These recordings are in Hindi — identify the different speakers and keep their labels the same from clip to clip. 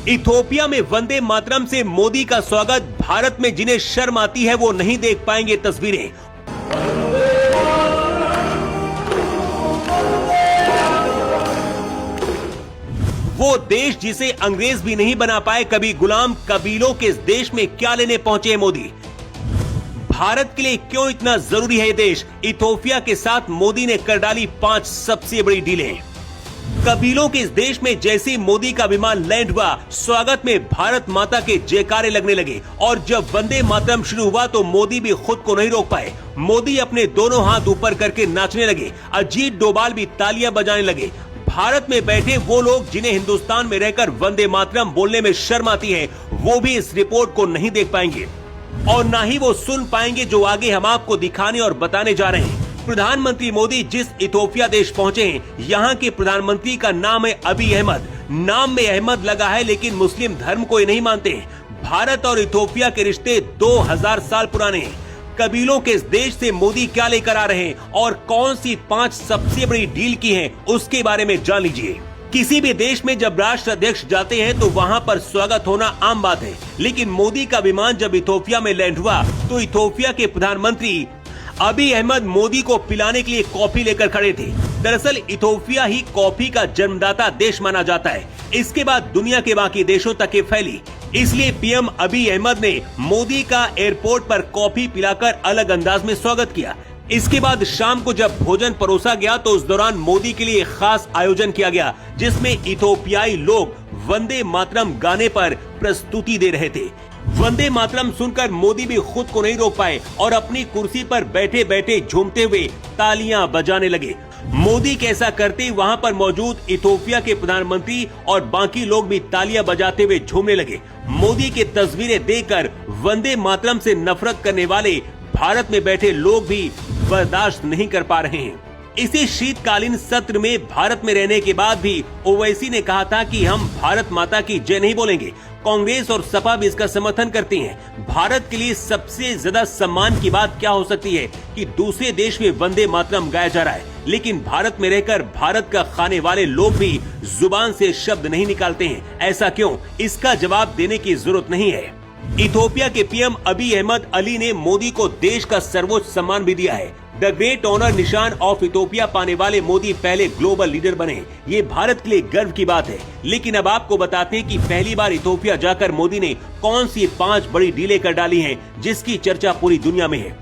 Speaker 1: इथोपिया में वंदे मातरम से मोदी का स्वागत। भारत में जिन्हें शर्म आती है वो नहीं देख पाएंगे तस्वीरें। वो देश जिसे अंग्रेज भी नहीं बना पाए, कभी गुलाम कबीलों के इस देश में क्या लेने पहुंचे हैं मोदी? भारत के लिए क्यों इतना जरूरी है ये देश? इथोपिया के साथ मोदी ने कर डाली 5 सबसे बड़ी डीलें। कबीलों के इस देश में जैसे ही मोदी का विमान लैंड हुआ, स्वागत में भारत माता के जयकारे लगने लगे और जब वंदे मातरम शुरू हुआ तो मोदी भी खुद को नहीं रोक पाए। मोदी अपने दोनों हाथ ऊपर करके नाचने लगे। अजीत डोभाल भी तालियां बजाने लगे। भारत में बैठे वो लोग जिन्हें हिंदुस्तान में रहकर वंदे मातरम बोलने में शर्म आती है, वो भी इस रिपोर्ट को नहीं देख पाएंगे और ना ही वो सुन पाएंगे जो आगे हम आपको दिखाने और बताने जा रहे हैं। प्रधानमंत्री मोदी जिस इथोपिया देश पहुंचे हैं, यहाँ के प्रधानमंत्री का नाम है अबी अहमद। नाम में अहमद लगा है लेकिन मुस्लिम धर्म को ये नहीं मानते हैं। भारत और इथोपिया के रिश्ते 2000 साल पुराने हैं। कबीलों के इस देश से मोदी क्या लेकर आ रहे हैं और कौन सी 5 सबसे बड़ी डील की हैं, उसके बारे में जान लीजिए। किसी भी देश में जब राष्ट्र अध्यक्ष जाते हैं तो वहां पर स्वागत होना आम बात है, लेकिन मोदी का विमान जब इथोपिया में लैंड हुआ तो इथोपिया के प्रधानमंत्री अबी अहमद मोदी को पिलाने के लिए कॉफी लेकर खड़े थे। दरअसल इथोपिया ही कॉफी का जन्मदाता देश माना जाता है। इसके बाद दुनिया के बाकी देशों तक ये फैली। इसलिए पीएम अबी अहमद ने मोदी का एयरपोर्ट पर कॉफी पिलाकर अलग अंदाज में स्वागत किया। इसके बाद शाम को जब भोजन परोसा गया तो उस दौरान मोदी के लिए खास आयोजन किया गया, जिसमें इथोपियाई लोग वंदे मातरम गाने पर प्रस्तुति दे रहे थे। वंदे मातरम सुनकर मोदी भी खुद को नहीं रोक पाए और अपनी कुर्सी पर बैठे बैठे झूमते हुए तालियां बजाने लगे। मोदी कैसा करते वहां पर मौजूद इथोपिया के प्रधानमंत्री और बाकी लोग भी तालियां बजाते हुए झूमने लगे। मोदी की तस्वीरें देखकर वंदे मातरम से नफरत करने वाले भारत में बैठे लोग भी बर्दाश्त नहीं कर पा रहे हैं। इसी शीतकालीन सत्र में भारत में रहने के बाद भी ओवैसी ने कहा था कि हम भारत माता की जय नहीं बोलेंगे। कांग्रेस और सपा भी इसका समर्थन करती हैं। भारत के लिए सबसे ज्यादा सम्मान की बात क्या हो सकती है कि दूसरे देश में वंदे मातरम गाया जा रहा है, लेकिन भारत में रहकर भारत का खाने वाले लोग भी जुबान से शब्द नहीं निकालते हैं। ऐसा क्यों? इसका जवाब देने की जरूरत नहीं है। इथोपिया के पीएम अबी अहमद अली ने मोदी को देश का सर्वोच्च सम्मान भी दिया है। द ग्रेट ऑनर निशान ऑफ इथोपिया पाने वाले मोदी पहले ग्लोबल लीडर बने। ये भारत के लिए गर्व की बात है। लेकिन अब आपको बताते हैं कि पहली बार इथोपिया जाकर मोदी ने कौन सी 5 बड़ी डीलें कर डाली हैं, जिसकी चर्चा पूरी दुनिया में है।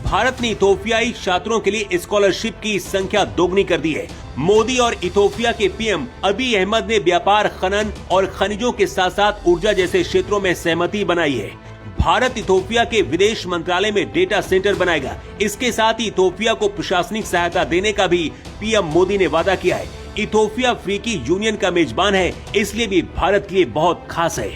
Speaker 1: भारत ने इथोपियाई छात्रों के लिए स्कॉलरशिप की संख्या दोगुनी कर दी है। मोदी और इथोपिया के पीएम अबी अहमद ने व्यापार, खनन और खनिजों के साथ साथ ऊर्जा जैसे क्षेत्रों में सहमति बनाई है। भारत इथोपिया के विदेश मंत्रालय में डेटा सेंटर बनाएगा। इसके साथ ही इथोपिया को प्रशासनिक सहायता देने का भी पीएम मोदी ने वादा किया है। इथोपिया अफ्रीकी यूनियन का मेजबान है, इसलिए भी भारत के लिए बहुत खास है।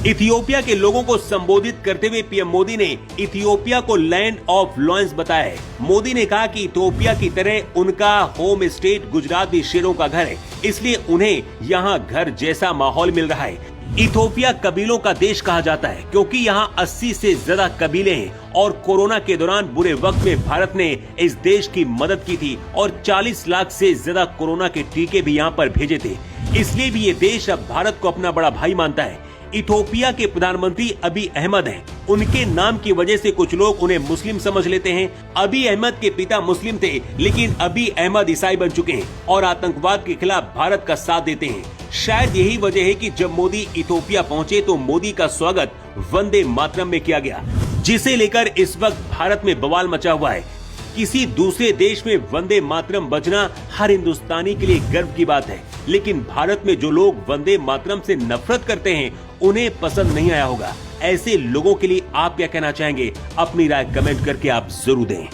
Speaker 1: इथियोपिया के लोगों को संबोधित करते हुए पीएम मोदी ने इथियोपिया को लैंड ऑफ लॉयंस बताया है। मोदी ने कहा कि इथियोपिया की तरह उनका होम स्टेट गुजरात भी शेरों का घर है, इसलिए उन्हें यहाँ घर जैसा माहौल मिल रहा है। इथोपिया कबीलों का देश कहा जाता है क्योंकि यहाँ 80 से ज्यादा कबीले हैं और कोरोना के दौरान बुरे वक्त में भारत ने इस देश की मदद की थी और 40 लाख से ज्यादा कोरोना के टीके भी यहाँ पर भेजे थे। इसलिए भी ये देश अब भारत को अपना बड़ा भाई मानता है। इथोपिया के प्रधानमंत्री अबी अहमद हैं। उनके नाम की वजह से कुछ लोग उन्हें मुस्लिम समझ लेते हैं। अबी अहमद के पिता मुस्लिम थे, लेकिन अबी अहमद ईसाई बन चुके हैं और आतंकवाद के खिलाफ भारत का साथ देते हैं। शायद यही वजह है कि जब मोदी इथोपिया पहुंचे तो मोदी का स्वागत वंदे मातरम में किया गया, जिसे लेकर इस वक्त भारत में बवाल मचा हुआ है। किसी दूसरे देश में वंदे मातरम बजना हर हिंदुस्तानी के लिए गर्व की बात है, लेकिन भारत में जो लोग वंदे मातरम से नफरत करते हैं उन्हें पसंद नहीं आया होगा। ऐसे लोगों के लिए आप क्या कहना चाहेंगे? अपनी राय कमेंट करके आप जरूर दें।